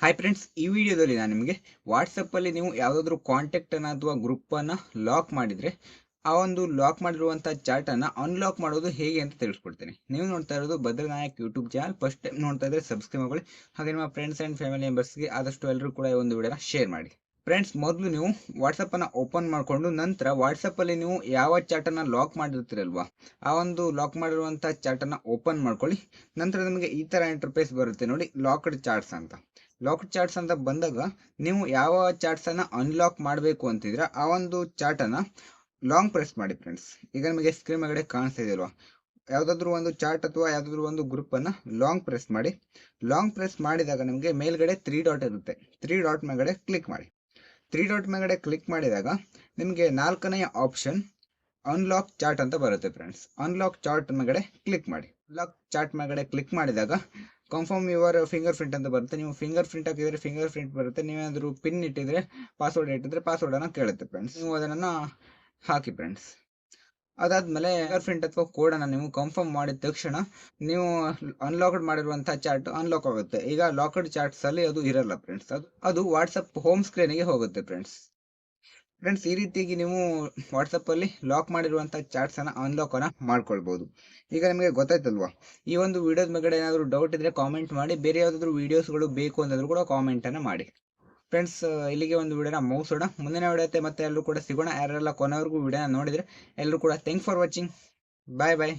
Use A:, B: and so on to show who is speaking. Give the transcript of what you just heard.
A: Hi friends, ಈ ವಿಡಿಯೋದಲ್ಲಿ ನಾನು ನಿಮಗೆ ವಾಟ್ಸಪ್ಪಲ್ಲಿ ನೀವು ಯಾವುದಾದ್ರೂ ಕಾಂಟ್ಯಾಕ್ಟನ್ನು ಅಥವಾ ಗ್ರೂಪನ್ನು ಲಾಕ್ ಮಾಡಿದರೆ ಆ ಒಂದು ಲಾಕ್ ಮಾಡಿರುವಂಥ ಚಾಟನ್ನು ಅನ್ಲಾಕ್ ಮಾಡೋದು ಹೇಗೆ ಅಂತ ತಿಳಿಸ್ಕೊಡ್ತೀನಿ. ನೀವು ನೋಡ್ತಾ ಇರೋದು ಭದ್ರನಾಯಕ್ ಯೂಟ್ಯೂಬ್ ಚಾನಲ್. ಫಸ್ಟ್ ಟೈಮ್ ನೋಡ್ತಾ ಇದ್ದರೆ ಸಬ್ಸ್ಕ್ರೈಬ್ ಮಾಡ್ಕೊಳ್ಳಿ. ಹಾಗೆ ನಿಮ್ಮ ಫ್ರೆಂಡ್ಸ್ ಆ್ಯಂಡ್ ಫ್ಯಾಮಿಲಿ ಮೆಂಬರ್ಸ್ಗೆ ಆದಷ್ಟು ಎಲ್ಲರೂ ಕೂಡ ಈ ಒಂದು ವಿಡಿಯೋನ ಶೇರ್ ಮಾಡಿ. ಫ್ರೆಂಡ್ಸ್, ಮೊದಲು ನೀವು ವಾಟ್ಸಪ್ಪನ್ನು ಓಪನ್ ಮಾಡಿಕೊಂಡು ನಂತರ ವಾಟ್ಸಪ್ಪಲ್ಲಿ ನೀವು ಯಾವ ಚಾಟನ್ನು ಲಾಕ್ ಮಾಡಿರ್ತೀರಲ್ವಾ, ಆ ಒಂದು ಲಾಕ್ ಮಾಡಿರುವಂಥ ಚಾಟನ್ನು ಓಪನ್ ಮಾಡ್ಕೊಳ್ಳಿ. ನಂತರ ನಿಮಗೆ ಈ ಥರ ಇಂಟರ್ಫೇಸ್ ಬರುತ್ತೆ ನೋಡಿ, ಲಾಕ್ಡ್ ಚಾಟ್ಸ್ ಅಂತ. ಲಾಕ್ಡ್ ಚಾಟ್ಸ್ ಅಂತ ಬಂದಾಗ ನೀವು ಯಾವ ಚಾಟ್ಸನ್ನು ಅನ್ಲಾಕ್ ಮಾಡಬೇಕು ಅಂತಿದ್ರೆ ಆ ಒಂದು ಚಾಟನ್ನು ಲಾಂಗ್ ಪ್ರೆಸ್ ಮಾಡಿ ಫ್ರೆಂಡ್ಸ್. ಈಗ ನಿಮಗೆ ಸ್ಕ್ರೀನ್ ಮೇಲ್ಗಡೆ ಕಾಣಿಸ್ತಾ ಇದೆಯಲ್ವಾ, ಯಾವುದಾದ್ರೂ ಒಂದು ಚಾಟ್ ಅಥವಾ ಯಾವುದಾದ್ರೂ ಒಂದು ಗ್ರೂಪನ್ನು ಲಾಂಗ್ ಪ್ರೆಸ್ ಮಾಡಿ. ಲಾಂಗ್ ಪ್ರೆಸ್ ಮಾಡಿದಾಗ ನಿಮಗೆ ಮೇಲ್ಗಡೆ 3 ಡಾಟ್ ಇರುತ್ತೆ. 3 ಡಾಟ್ ಮೇಲ್ಗಡೆ ಕ್ಲಿಕ್ ಮಾಡಿ. 3 ಡಾಟ್ ಮೇಲ್ಗಡೆ ಕ್ಲಿಕ್ ಮಾಡಿದಾಗ ನಿಮಗೆ 4ನೇ ಆಪ್ಷನ್ ಅನ್ಲಾಕ್ ಚಾಟ್ ಅಂತ ಬರುತ್ತೆ ಫ್ರೆಂಡ್ಸ್. ಅನ್ಲಾಕ್ ಚಾಟ್ ಮೇಲ್ಗಡೆ ಕ್ಲಿಕ್ ಮಾಡಿ. ಅನ್ಲಾಕ್ ಚಾಟ್ ಮೇಲ್ಗಡೆ ಕ್ಲಿಕ್ ಮಾಡಿದಾಗ ಕನ್ಫರ್ಮ್ ಯುವರ್ ಫಿಂಗರ್ ಪ್ರಿಂಟ್ ಅಂತ ಬರುತ್ತೆ. ನೀವು ಫಿಂಗರ್ ಪ್ರಿಂಟ್ ಹಾಕಿದರೆ ಫಿಂಗರ್ ಪ್ರಿಂಟ್ ಬರುತ್ತೆ. ನೀವೇನಾದರೂ ಪಿನ್ ಇಟ್ಟಿದ್ರೆ, ಪಾಸ್ವರ್ಡ್ ಇಟ್ಟಿದ್ರೆ ಪಾಸ್ವರ್ಡನ್ನು ಕೇಳುತ್ತೆ ಫ್ರೆಂಡ್ಸ್. ನೀವು ಅದನ್ನು ಹಾಕಿ ಫ್ರೆಂಡ್ಸ್. ಅದಾದಮೇಲೆ ಫಿಂಗರ್ ಪ್ರಿಂಟ್ ಅಥವಾ ಕೋಡನ್ನು ನೀವು ಕನ್ಫರ್ಮ್ ಮಾಡಿದ ತಕ್ಷಣ ನೀವು ಅನ್ಲಾಕ್ಡ್ ಮಾಡಿರುವಂಥ ಚಾಟ್ ಅನ್ಲಾಕ್ ಆಗುತ್ತೆ. ಈಗ ಲಾಕ್ಡ್ ಚಾಟ್ಸಲ್ಲಿ ಅದು ಇರಲ್ಲ ಫ್ರೆಂಡ್ಸ್. ಅದು ವಾಟ್ಸಪ್ ಹೋಮ್ ಸ್ಕ್ರೀನಿಗೆ ಹೋಗುತ್ತೆ ಫ್ರೆಂಡ್ಸ್. ಈ ರೀತಿಯಾಗಿ ನೀವು ವಾಟ್ಸಪ್ಪಲ್ಲಿ ಲಾಕ್ ಮಾಡಿರುವಂಥ ಚಾಟ್ಸನ್ನು ಅನ್ಲಾಕನ್ನು ಮಾಡ್ಕೊಳ್ಬೋದು. ಈಗ ನಿಮಗೆ ಗೊತ್ತಾಯ್ತಲ್ವಾ? ಈ ಒಂದು ವಿಡಿಯೋದ ಮೇಲೆ ಏನಾದರೂ ಡೌಟ್ ಇದ್ದರೆ ಕಾಮೆಂಟ್ ಮಾಡಿ. ಬೇರೆ ಯಾವುದಾದ್ರೂ ವೀಡಿಯೋಸ್ಗಳು ಬೇಕು ಅಂತಾದರೂ ಕೂಡ ಕಾಮೆಂಟನ್ನು ಮಾಡಿ. ಫ್ರೆಂಡ್ಸ್, ಇಲ್ಲಿಗೆ ಒಂದು ವಿಡಿಯೋನ ಮುಗಿಸೋಣ. ಮುಂದಿನ ವಿಡಿಯೋತೆ ಮತ್ತೆ ಎಲ್ಲರೂ ಕೂಡ ಸಿಗೋಣ. ಯಾರೆಲ್ಲ ಕೊನೆವರೆಗೂ ವಿಡಿಯೋನ ನೋಡಿದರೆ ಎಲ್ಲರೂ ಕೂಡ thanks for watching. Bye bye.